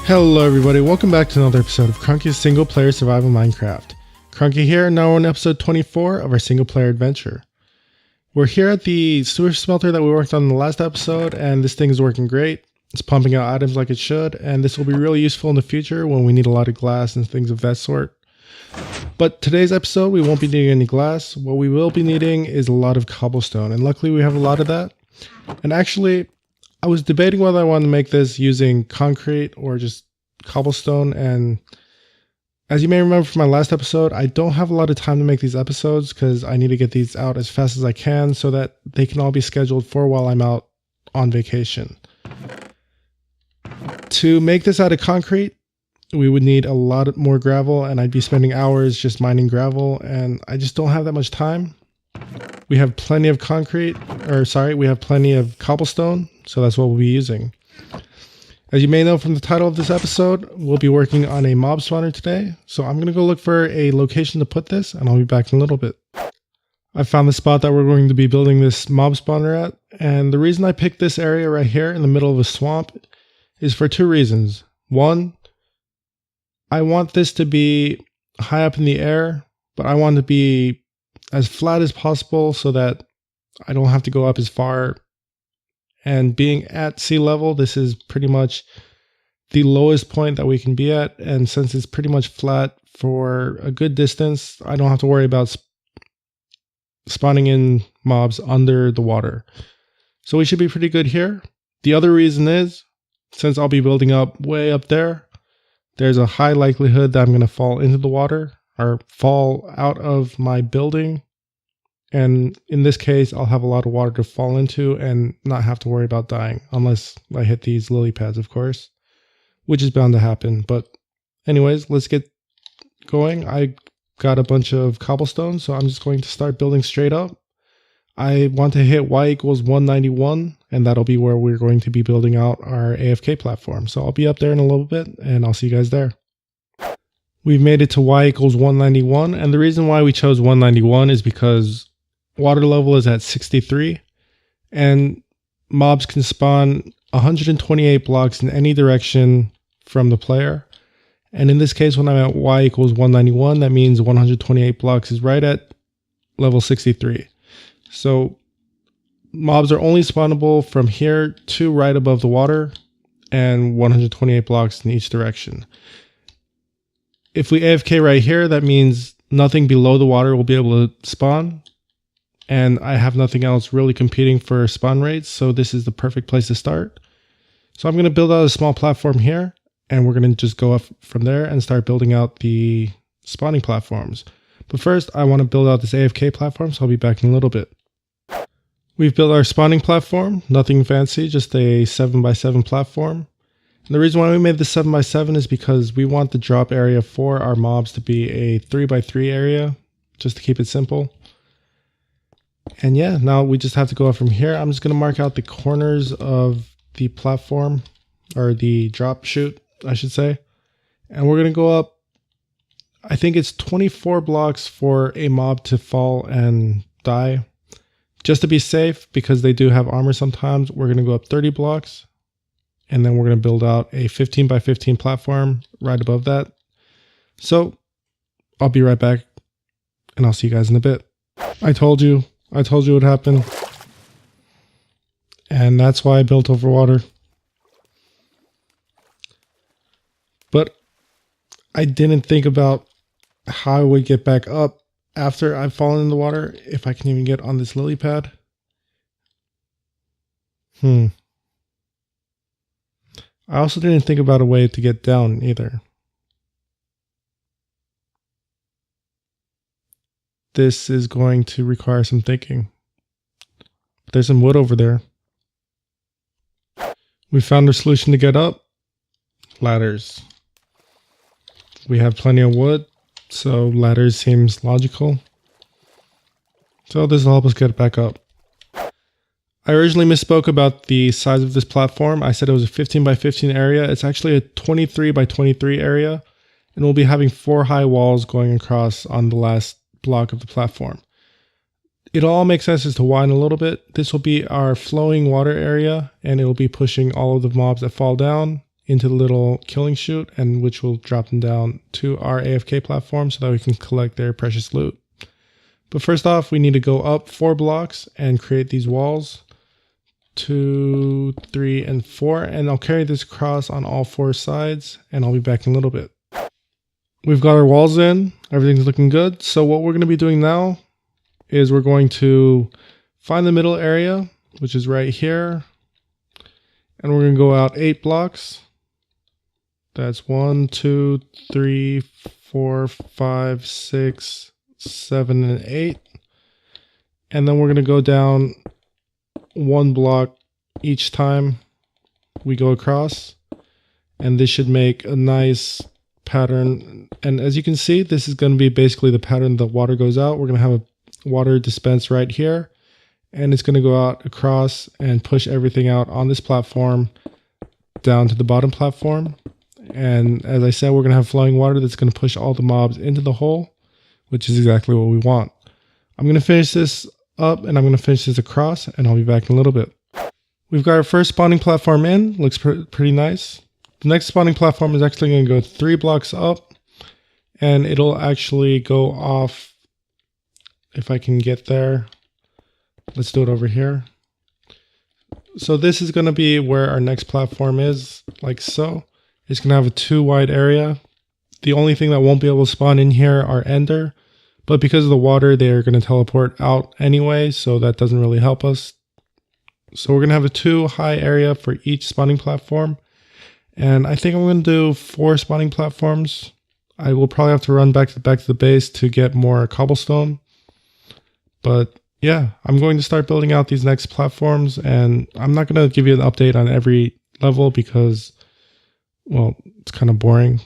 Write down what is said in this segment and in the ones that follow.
Hello everybody, welcome back to another episode of Krunky's Single Player Survival Minecraft. Krunky here, now on episode 24 of our single player adventure. We're here at the sewer smelter that we worked on in the last episode, and this thing is working great. It's pumping out items like it should, and this will be really useful in the future when we need a lot of glass and things of that sort. But today's episode, we won't be needing any glass. What we will be needing is a lot of cobblestone, and luckily we have a lot of that. And actually, I was debating whether I wanted to make this using concrete or just cobblestone, and as you may remember from my last episode, I don't have a lot of time to make these episodes because I need to get these out as fast as I can so that they can all be scheduled for while I'm out on vacation. To make this out of concrete, we would need a lot more gravel, and I'd be spending hours just mining gravel, and I just don't have that much time. We have plenty of we have plenty of cobblestone, so that's what we'll be using. As you may know from the title of this episode, we'll be working on a mob spawner today, so I'm going to go look for a location to put this, and I'll be back in a little bit. I found the spot that we're going to be building this mob spawner at, and the reason I picked this area right here in the middle of a swamp is for two reasons. One, I want this to be high up in the air, but I want it to be as flat as possible so that I don't have to go up as far. And being at sea level, this is pretty much the lowest point that we can be at. And since it's pretty much flat for a good distance, I don't have to worry about spawning in mobs under the water. So we should be pretty good here. The other reason is, since I'll be building up way up there, there's a high likelihood that I'm going to fall into the water or fall out of my building. And in this case, I'll have a lot of water to fall into and not have to worry about dying, unless I hit these lily pads, of course, which is bound to happen. But anyways, let's get going. I got a bunch of cobblestone, so I'm just going to start building straight up. I want to hit y equals 191, and that'll be where we're going to be building out our AFK platform. So I'll be up there in a little bit, and I'll see you guys there. We've made it to y equals 191, and the reason why we chose 191 is because water level is at 63, and mobs can spawn 128 blocks in any direction from the player. And in this case, when I'm at y equals 191, that means 128 blocks is right at level 63. So mobs are only spawnable from here to right above the water, and 128 blocks in each direction. If we AFK right here, that means nothing below the water will be able to spawn. And I have nothing else really competing for spawn rates, so this is the perfect place to start. So I'm going to build out a small platform here, and we're going to just go up from there and start building out the spawning platforms. But first, I want to build out this AFK platform, so I'll be back in a little bit. We've built our spawning platform, nothing fancy, just a 7x7 platform. And the reason why we made this 7x7 is because we want the drop area for our mobs to be a 3x3 area, just to keep it simple. And yeah, now we just have to go up from here. I'm just going to mark out the corners of the platform, or the drop chute, I should say. And we're going to go up, I think it's 24 blocks for a mob to fall and die. Just to be safe, because they do have armor sometimes, we're going to go up 30 blocks. And then we're going to build out a 15x15 platform right above that. So I'll be right back, and I'll see you guys in a bit. I told you it would happen. And that's why I built over water. But I didn't think about how I would get back up after I've fallen in the water, if I can even get on this lily pad. I also didn't think about a way to get down either. This is going to require some thinking. There's some wood over there. We found a solution to get up. Ladders. We have plenty of wood, so ladders seems logical. So this will help us get back up. I originally misspoke about the size of this platform. I said it was a 15x15 area. It's actually a 23x23 area, and we'll be having 4 high walls going across on the last block of the platform. It'll all make sense as to why in a little bit. This will be our flowing water area, and it will be pushing all of the mobs that fall down into the little killing chute, and which will drop them down to our AFK platform so that we can collect their precious loot. But first off, we need to go up 4 blocks and create these walls. 2, 3, and 4, and I'll carry this across on all 4 sides, and I'll be back in a little bit. We've got our walls in, everything's looking good. So what we're going to be doing now is we're going to find the middle area, which is right here, and we're going to go out 8 blocks. That's 1, 2, 3, 4, 5, 6, 7, and 8. And then we're going to go down 1 block each time we go across, and this should make a nice pattern. And as you can see, this is going to be basically the pattern the water goes out. We're going to have a water dispense right here, and it's going to go out across and push everything out on this platform down to the bottom platform. And as I said, we're going to have flowing water that's going to push all the mobs into the hole, which is exactly what we want. I'm going to finish this up, and I'm going to finish this across, and I'll be back in a little bit. We've got our first spawning platform in. Looks pretty nice. The next spawning platform is actually going to go 3 blocks up, and it'll actually go off, if I can get there. Let's do it over here. So this is going to be where our next platform is, like so. It's going to have a 2 wide area. The only thing that won't be able to spawn in here are ender, but because of the water, they're going to teleport out anyway, so that doesn't really help us. So we're going to have a 2 high area for each spawning platform. And I think I'm going to do 4 spawning platforms. I will probably have to run back to the base to get more cobblestone. But yeah, I'm going to start building out these next platforms, and I'm not going to give you an update on every level because, well, it's kind of boring.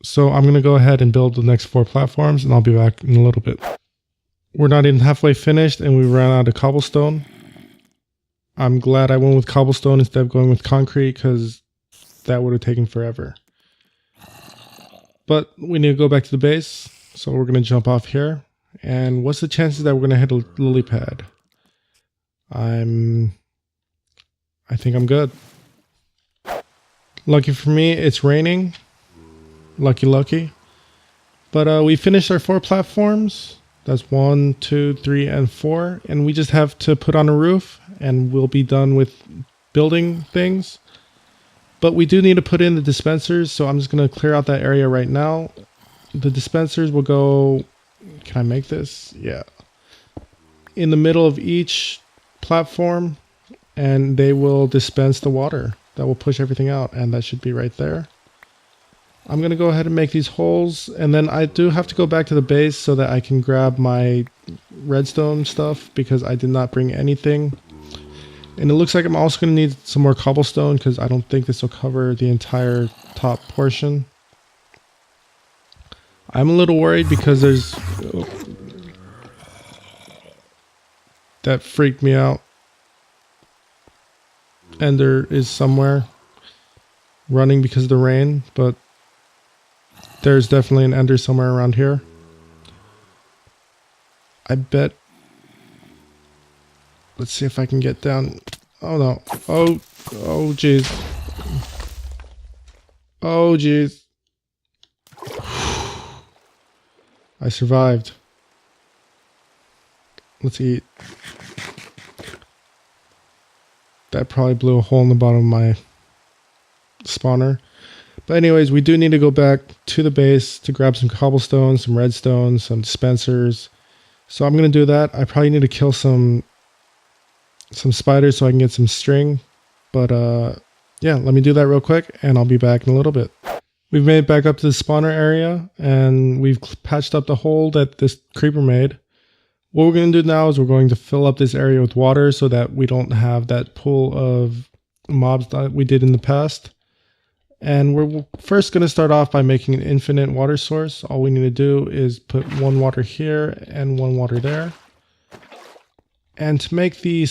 So I'm going to go ahead and build the next 4 platforms, and I'll be back in a little bit. We're not even halfway finished, and we ran out of cobblestone. I'm glad I went with cobblestone instead of going with concrete, because that would have taken forever. But we need to go back to the base, so we're going to jump off here. And what's the chances that we're going to hit a lily pad? I think I'm good. Lucky for me, it's raining. Lucky. But we finished our 4 platforms. That's 1, 2, 3, and 4. And we just have to put on a roof, and we'll be done with building things. But we do need to put in the dispensers, so I'm just going to clear out that area right now. The dispensers will go... Can I make this? Yeah. In the middle of each platform, and they will dispense the water. That will push everything out, and that should be right there. I'm going to go ahead and make these holes, and then I do have to go back to the base so that I can grab my redstone stuff, because I did not bring anything. And it looks like I'm also going to need some more cobblestone, because I don't think this will cover the entire top portion. I'm a little worried because there's... Oh, that freaked me out. Ender is somewhere running because of the rain, but there's definitely an ender somewhere around here. I bet... Let's see if I can get down. Oh no. Oh jeez. Oh jeez. I survived. Let's eat. That probably blew a hole in the bottom of my spawner. But anyways, we do need to go back to the base to grab some cobblestone, some redstone, some dispensers. So I'm going to do that. I probably need to kill some spiders so I can get some string. But yeah, let me do that real quick, and I'll be back in a little bit. We've made it back up to the spawner area, and we've patched up the hole that this creeper made. What we're going to do now is we're going to fill up this area with water so that we don't have that pool of mobs that we did in the past. And we're first going to start off by making an infinite water source. All we need to do is put 1 water here and 1 water there. And to make the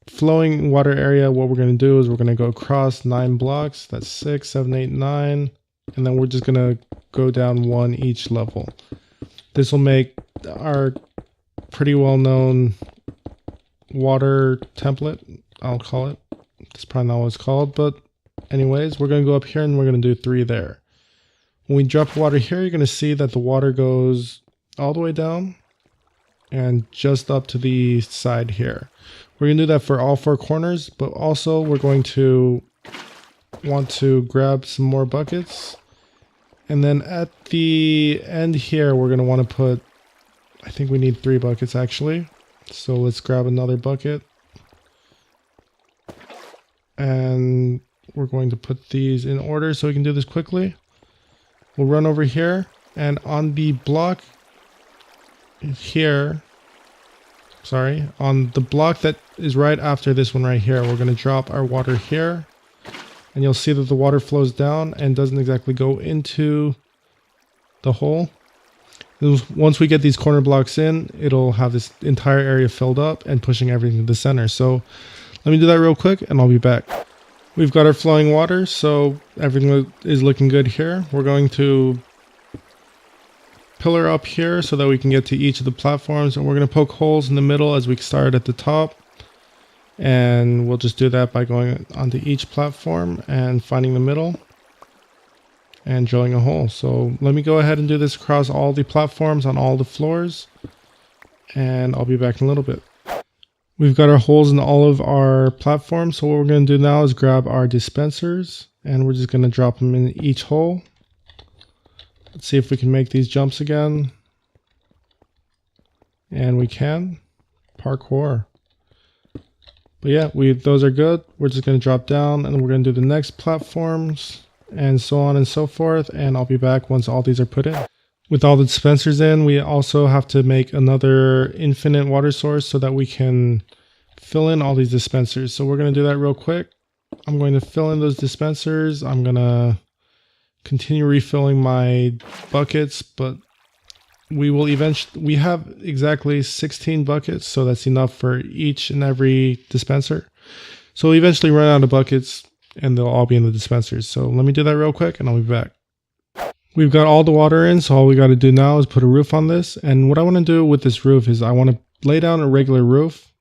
flowing water area, what we're going to do is we're going to go across 9 blocks. That's 6, 7, 8, 9. And then we're just going to go down 1 each level. This will make our pretty well-known water template, I'll call it. That's probably not what it's called, but anyways, we're going to go up here and we're going to do 3 there. When we drop water here, you're going to see that the water goes all the way down and just up to the side here. We're going to do that for all 4 corners, but also we're going to want to grab some more buckets. And then at the end here, we're going to want to put, I think we need 3 buckets actually. So let's grab another bucket. And we're going to put these in order so we can do this quickly. We'll run over here, and on the block here, on the block that is right after this one right here, we're going to drop our water here, and you'll see that the water flows down and doesn't exactly go into the hole. Once we get these corner blocks in, it'll have this entire area filled up and pushing everything to the center. So let me do that real quick and I'll be back. We've got our flowing water, so everything is looking good here. We're going to pillar up here so that we can get to each of the platforms, and we're going to poke holes in the middle as we start at the top. And we'll just do that by going onto each platform and finding the middle and drilling a hole. So let me go ahead and do this across all the platforms on all the floors, and I'll be back in a little bit. We've got our holes in all of our platforms, so what we're going to do now is grab our dispensers, and we're just going to drop them in each hole. Let's see if we can make these jumps again. And we can. Parkour. But yeah, those are good. We're just going to drop down, and we're going to do the next platforms, and so on and so forth, and I'll be back once all these are put in. With all the dispensers in, we also have to make another infinite water source so that we can fill in all these dispensers. So we're going to do that real quick. I'm going to fill in those dispensers. I'm going to continue refilling my buckets, but we have exactly 16 buckets, so that's enough for each and every dispenser. So we'll eventually run out of buckets and they'll all be in the dispensers. So let me do that real quick and I'll be back. We've got all the water in, so all we got to do now is put a roof on this. And what I want to do with this roof is I want to lay down a regular roof,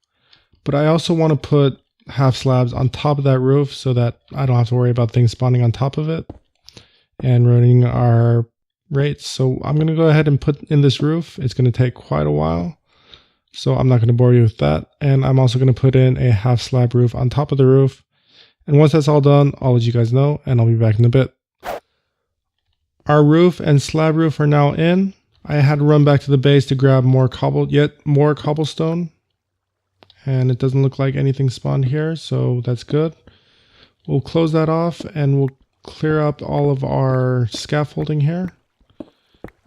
but I also want to put half slabs on top of that roof so that I don't have to worry about things spawning on top of it and ruining our rates. So I'm going to go ahead and put in this roof. It's going to take quite a while, so I'm not going to bore you with that. And I'm also going to put in a half slab roof on top of the roof. And once that's all done, I'll let you guys know, and I'll be back in a bit. Our roof and slab roof are now in. I had to run back to the base to grab more cobblestone. And it doesn't look like anything spawned here, so that's good. We'll close that off and we'll clear up all of our scaffolding here.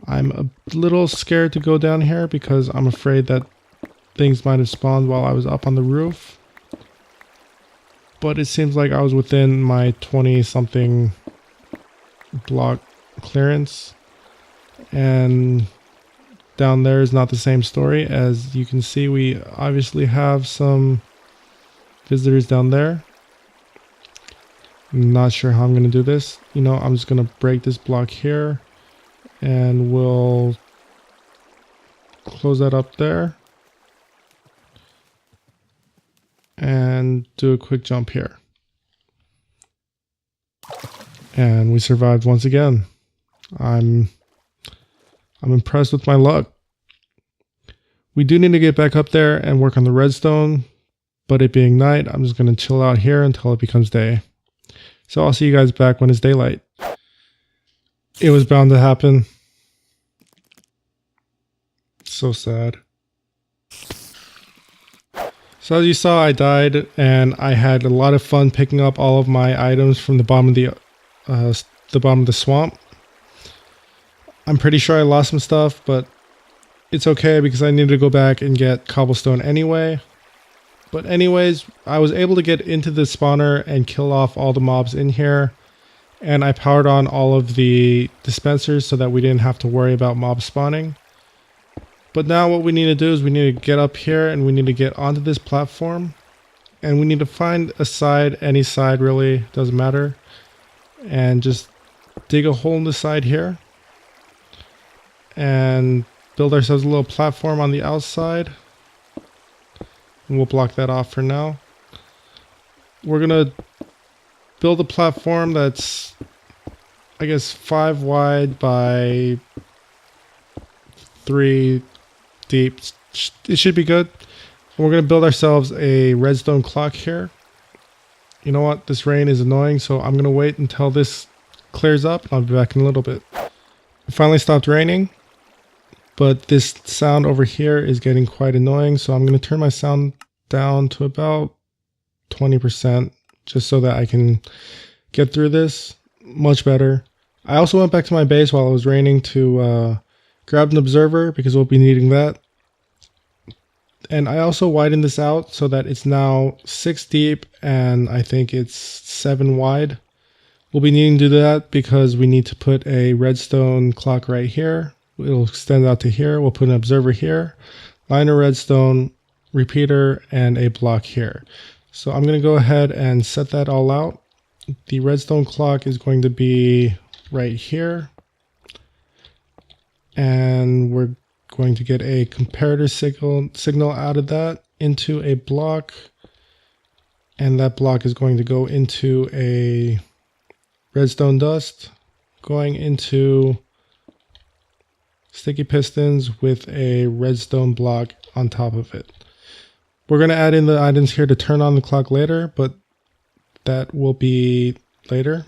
I'm a little scared to go down here because I'm afraid that things might have spawned while I was up on the roof. But it seems like I was within my 20-something block clearance, and down there is not the same story. As you can see, we obviously have some visitors down there. I'm not sure how I'm going to do this. I'm just going to break this block here and we'll close that up there and do a quick jump here. And we survived once again. I'm impressed with my luck. We do need to get back up there and work on the redstone, but it being night, I'm just going to chill out here until it becomes day. So I'll see you guys back when it's daylight. It was bound to happen. So sad. So as you saw, I died, and I had a lot of fun picking up all of my items from the bottom of the swamp. I'm pretty sure I lost some stuff, but it's okay because I needed to go back and get cobblestone anyway. But anyways, I was able to get into the spawner and kill off all the mobs in here. And I powered on all of the dispensers so that we didn't have to worry about mob spawning. But now what we need to do is we need to get up here and we need to get onto this platform. And we need to find a side, any side really, doesn't matter. And just dig a hole in the side here. And build ourselves a little platform on the outside. And we'll block that off for now. We're going to build a platform that's, I guess, 5 wide by 3 deep. It should be good. We're going to build ourselves a redstone clock here. You know what? This rain is annoying, so I'm going to wait until this clears up. I'll be back in a little bit. It finally stopped raining, but this sound over here is getting quite annoying, so I'm going to turn my sound down to about 20% just so that I can get through this much better. I also went back to my base while it was raining to grab an observer because we'll be needing that. And I also widened this out so that it's now 6 deep and I think it's 7 wide. We'll be needing to do that because we need to put a redstone clock right here. It'll extend out to here. We'll put an observer here, line of redstone, repeater, and a block here. So I'm going to go ahead and set that all out. The redstone clock is going to be right here. And we're going to get a comparator signal out of that into a block. And that block is going to go into a redstone dust, going into sticky pistons with a redstone block on top of it. We're going to add in the items here to turn on the clock later, but that will be later.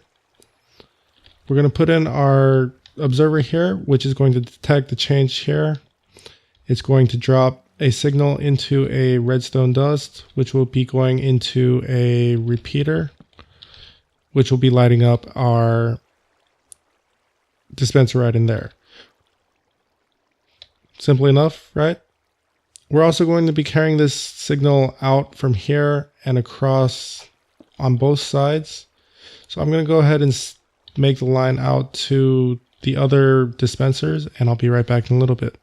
We're going to put in our observer here, which is going to detect the change here. It's going to drop a signal into a redstone dust, which will be going into a repeater, which will be lighting up our dispenser right in there. Simple enough, right? We're also going to be carrying this signal out from here and across on both sides. So I'm going to go ahead and make the line out to the other dispensers, and I'll be right back in a little bit.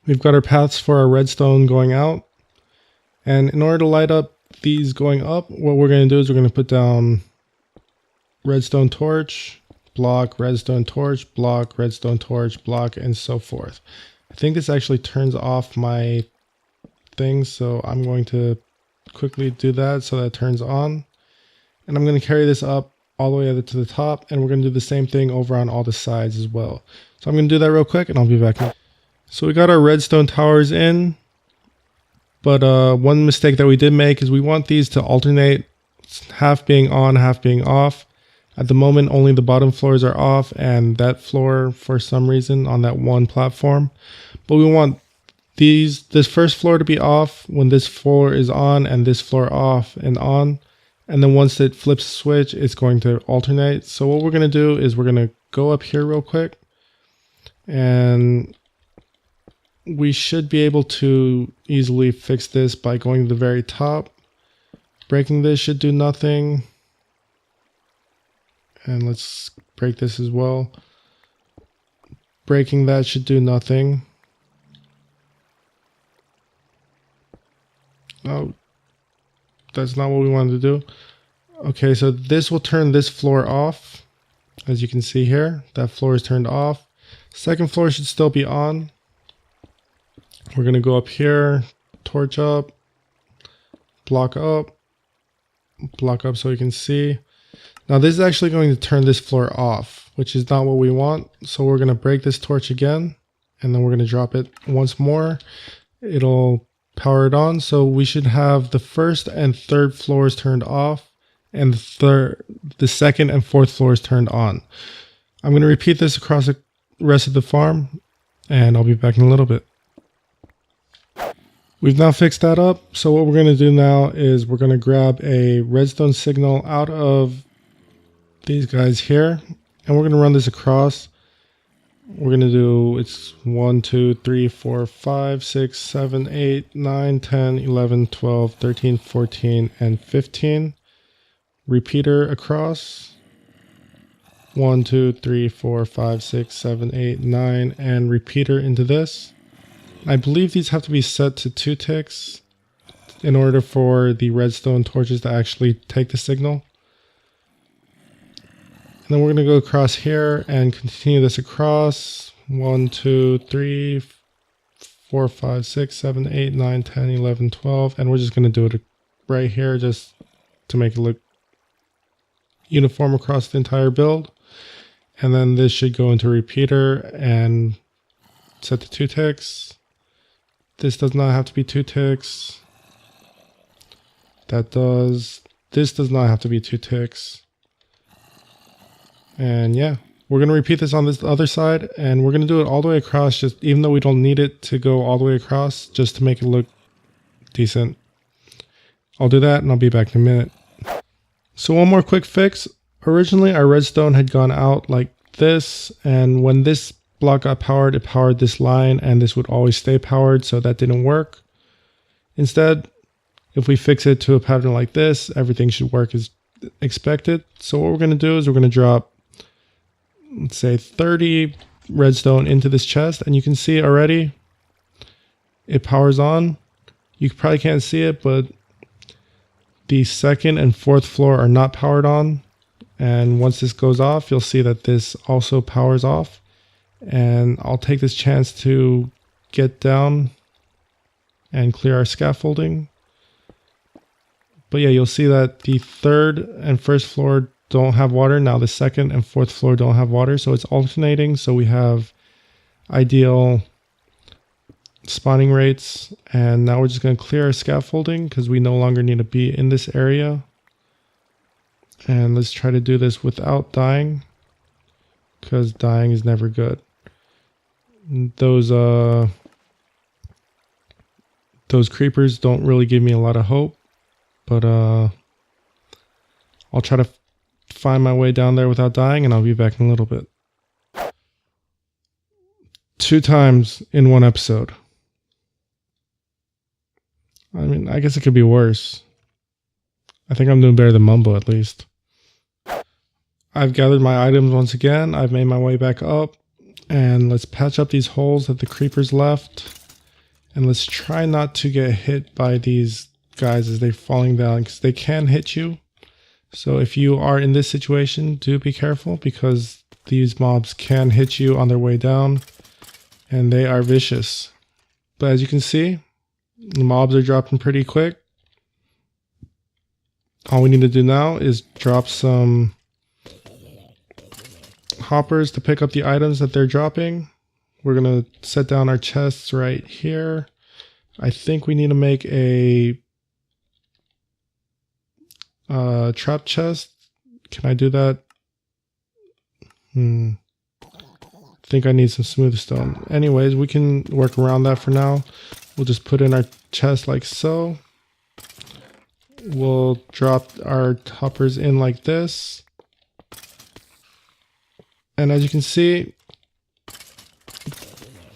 We've got our paths for our redstone going out. And in order to light up these going up, what we're going to do is we're going to put down redstone torch, block, redstone torch, block, redstone torch, block, and so forth. I think this actually turns off my thing, so I'm going to quickly do that so that it turns on. And I'm going to carry this up all the way to the top, and we're going to do the same thing over on all the sides as well. So I'm going to do that real quick and I'll be back. So we got our redstone towers in, but one mistake that we did make is we want these to alternate, half being on, half being off. At the moment, only the bottom floors are off and that floor for some reason on that one platform. But we want this first floor to be off when this floor is on and this floor off and on. And then once it flips the switch, it's going to alternate. So what we're going to do is we're going to go up here real quick. And we should be able to easily fix this by going to the very top. Breaking this should do nothing. And let's break this as well. Breaking that should do nothing. Oh, that's not what we wanted to do. Okay, so this will turn this floor off. As you can see here, that floor is turned off. Second floor should still be on. We're going to go up here, torch up, block up so you can see. Now this is actually going to turn this floor off, which is not what we want. So we're going to break this torch again, and then we're going to drop it once more. It'll power it on. So we should have the first and third floors turned off, and the second and fourth floors turned on. I'm going to repeat this across the rest of the farm, and I'll be back in a little bit. We've now fixed that up. So what we're going to do now is we're going to grab a redstone signal out of these guys here, and we're going to run this across. We're going to do, it's 1, 2, 3, 4, 5, 6, 7, 8, 9, 10, 11, 12, 13, 14, and 15. Repeater across. 1, 2, 3, 4, 5, 6, 7, 8, 9, and repeater into this. I believe these have to be set to 2 ticks in order for the redstone torches to actually take the signal. And then we're going to go across here and continue this across. 1, 2, 3, 4, 5, 6, 7, 8, 9, 10, 11, 12. And we're just going to do it right here just to make it look uniform across the entire build. And then this should go into repeater and set to 2 ticks. This does not have to be 2 ticks. That does. This does not have to be 2 ticks. And yeah, we're going to repeat this on this other side, and we're going to do it all the way across, just even though we don't need it to go all the way across, just to make it look decent. I'll do that and I'll be back in a minute. So one more quick fix. Originally our redstone had gone out like this, and when this block got powered, it powered this line, and this would always stay powered, so that didn't work. Instead, if we fix it to a pattern like this, everything should work as expected. So what we're going to do is we're going to drop, let's say 30 redstone into this chest, and you can see already it powers on. You probably can't see it, but the 2nd and 4th floor are not powered on. And once this goes off, you'll see that this also powers off. And I'll take this chance to get down and clear our scaffolding. But yeah, you'll see that the 3rd and 1st floor don't have water. Now the 2nd and 4th floor don't have water. So it's alternating. So we have ideal spawning rates. And now we're just going to clear our scaffolding because we no longer need to be in this area. And let's try to do this without dying, because dying is never good. Those creepers don't really give me a lot of hope, but I'll try to find my way down there without dying, and I'll be back in a little bit. 2 times in one episode. I mean, I guess it could be worse. I think I'm doing better than Mumbo at least. I've gathered my items once again. I've made my way back up, and let's patch up these holes that the creepers left. And let's try not to get hit by these guys as they're falling down, because they can hit you. So if you are in this situation, do be careful, because these mobs can hit you on their way down, and they are vicious. But as you can see, the mobs are dropping pretty quick. All we need to do now is drop some hoppers to pick up the items that they're dropping. We're going to set down our chests right here. I think we need to make a trap chest. Can I do that? I think I need some smooth stone. Anyways, we can work around that for now. We'll just put in our chest like so. We'll drop our hoppers in like this. And as you can see,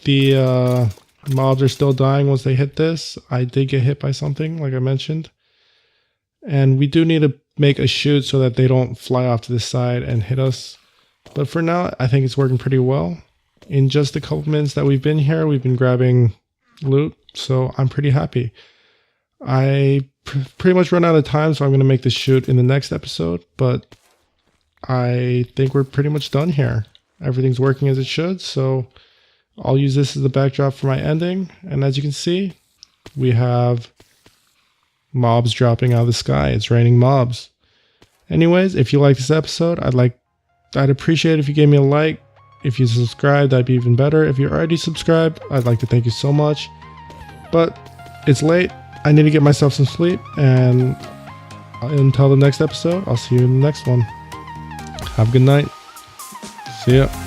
the mobs are still dying once they hit this. I did get hit by something, like I mentioned. And we do need to make a chute so that they don't fly off to the side and hit us. But for now, I think it's working pretty well. In just a couple minutes that we've been here, we've been grabbing loot. So I'm pretty happy. I pretty much run out of time, so I'm going to make this chute in the next episode. But I think we're pretty much done here. Everything's working as it should, so I'll use this as the backdrop for my ending. And as you can see, we have mobs dropping out of the sky. It's raining mobs. Anyways, if you like this episode, I'd appreciate it if you gave me a like. If you subscribed, that'd be even better. If you're already subscribed, I'd like to thank you so much. But it's late. I need to get myself some sleep, and until the next episode, I'll see you in the next one. Have a good night. See ya.